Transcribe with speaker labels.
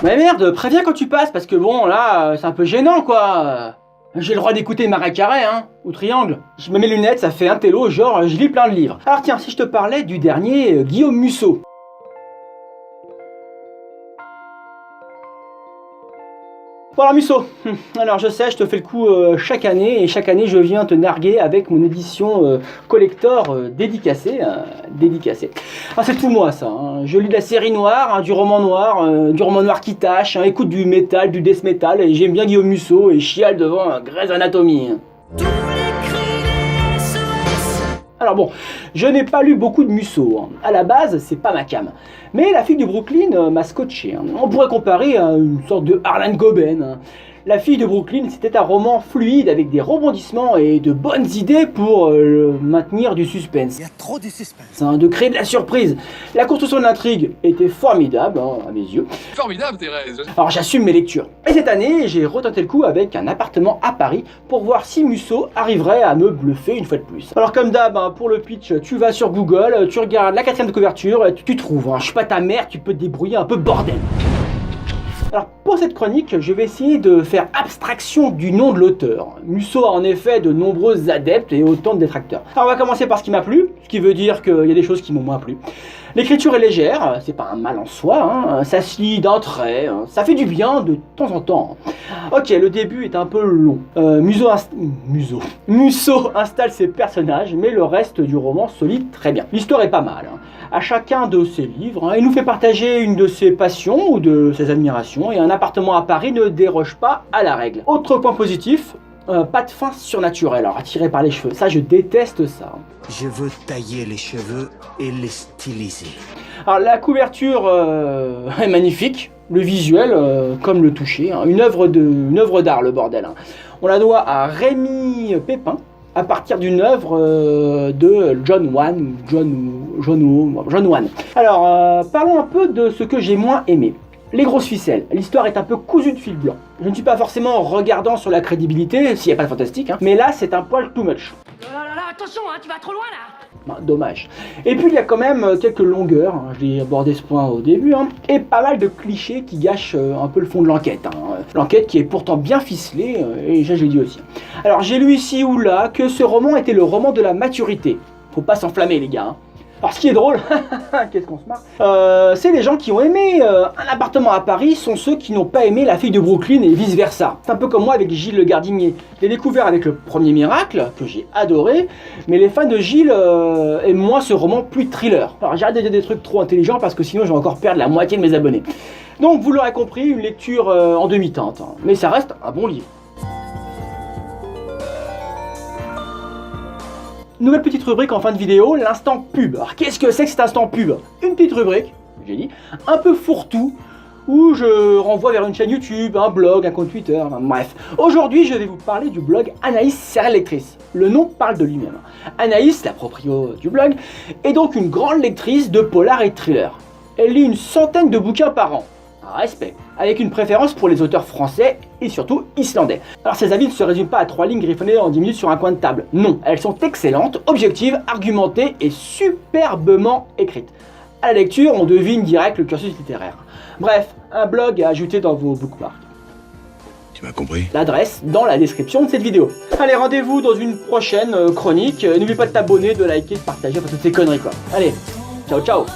Speaker 1: Mais merde, préviens quand tu passes, parce que bon, là, c'est un peu gênant, quoi. J'ai le droit d'écouter Marais Carré, hein, ou Triangle. Je me mets mes lunettes, ça fait un télo, genre, je lis plein de livres. Alors tiens, si je te parlais du dernier Guillaume Musso. Voilà Musso, alors je sais, je te fais le coup chaque année, et chaque année je viens te narguer avec mon édition collector dédicacée. Ah, c'est tout moi ça, hein. Je lis de la série noire, hein, du roman noir qui tâche, hein, écoute du métal, du death metal, et j'aime bien Guillaume Musso et chiale devant Grey's Anatomy. Alors bon, je n'ai pas lu beaucoup de Musso, hein. À la base, c'est pas ma came. Mais La fille de Brooklyn m'a scotché, hein. On pourrait comparer à une sorte de Harlan Coben, hein. La fille de Brooklyn, c'était un roman fluide avec des rebondissements et de bonnes idées pour maintenir du suspense.
Speaker 2: Il y a trop de suspense.
Speaker 1: Hein, de créer de la surprise. La construction de l'intrigue était formidable, hein, à mes yeux.
Speaker 3: Formidable, Thérèse.
Speaker 1: Alors j'assume mes lectures. Et cette année, j'ai retenté le coup avec Un appartement à Paris pour voir si Musso arriverait à me bluffer une fois de plus. Alors comme d'hab, hein, pour le pitch, tu vas sur Google, tu regardes la 4e de couverture, tu trouves. Hein, je suis pas ta mère, tu peux te débrouiller un peu bordel. Alors pour cette chronique, je vais essayer de faire abstraction du nom de l'auteur. Musso a en effet de nombreux adeptes et autant de détracteurs. Alors on va commencer par ce qui m'a plu, ce qui veut dire qu'il y a des choses qui m'ont moins plu. L'écriture est légère, c'est pas un mal en soi, hein. Ça se lit d'un trait, hein. Ça fait du bien de temps en temps. Ok, le début est un peu long. Musso installe ses personnages, mais le reste du roman se lit très bien. L'histoire est pas mal, hein. À chacun de ses livres, hein, il nous fait partager une de ses passions ou de ses admirations, et Un appartement à Paris ne déroge pas à la règle. Autre point positif, pas de fin surnaturelle, alors attiré par les cheveux. Ça, je déteste ça.
Speaker 2: Je veux tailler les cheveux et les styliser.
Speaker 1: Alors la couverture est magnifique, le visuel comme le toucher, hein. Une œuvre d'art, le bordel, hein. On la doit à Rémi Pépin, à partir d'une œuvre de John Wan. Alors, parlons un peu de ce que j'ai moins aimé. Les grosses ficelles. L'histoire est un peu cousue de fil blanc. Je ne suis pas forcément regardant sur la crédibilité, s'il n'y a pas de fantastique, hein, mais là c'est un poil too much.
Speaker 4: Attention, hein, tu vas trop loin là.
Speaker 1: Ben, dommage. Et puis il y a quand même quelques longueurs, hein, je l'ai abordé ce point au début, hein, et pas mal de clichés qui gâchent un peu le fond de l'enquête. Hein. L'enquête qui est pourtant bien ficelée, et ça je l'ai dit aussi. Alors j'ai lu ici ou là que ce roman était le roman de la maturité. Faut pas s'enflammer les gars, hein. Alors ce qui est drôle, qu'est-ce qu'on se marre, c'est les gens qui ont aimé Un appartement à Paris sont ceux qui n'ont pas aimé La fille de Brooklyn et vice versa. C'est un peu comme moi avec Gilles Le Gardinier. Je l'ai découvert avec Le Premier Miracle, que j'ai adoré, mais les fans de Gilles aiment moins ce roman plus thriller. Alors j'arrête de dire des trucs trop intelligents parce que sinon je vais encore perdre la moitié de mes abonnés. Donc vous l'aurez compris, une lecture en demi-teinte, hein, mais ça reste un bon livre. Nouvelle petite rubrique en fin de vidéo, l'instant pub. Alors qu'est-ce que c'est que cet instant pub? Une petite rubrique, j'ai dit, un peu fourre-tout, où je renvoie vers une chaîne YouTube, un blog, un compte Twitter, enfin, bref. Aujourd'hui, je vais vous parler du blog Anaïs Serial Lectrice. Le nom parle de lui-même. Anaïs, la proprio du blog, est donc une grande lectrice de polar et thriller. Elle lit une centaine de bouquins par an. Respect. Avec une préférence pour les auteurs français et surtout islandais. Alors ces avis ne se résument pas à 3 lignes griffonnées en 10 minutes sur un coin de table. Non, elles sont excellentes, objectives, argumentées et superbement écrites. À la lecture, on devine direct le cursus littéraire. Bref, un blog à ajouter dans vos bookmarks.
Speaker 5: Tu m'as compris?
Speaker 1: L'adresse dans la description de cette vidéo. Allez, rendez-vous dans une prochaine chronique. N'oublie pas de t'abonner, de liker, de partager, enfin toutes ces conneries quoi. Allez, ciao ciao.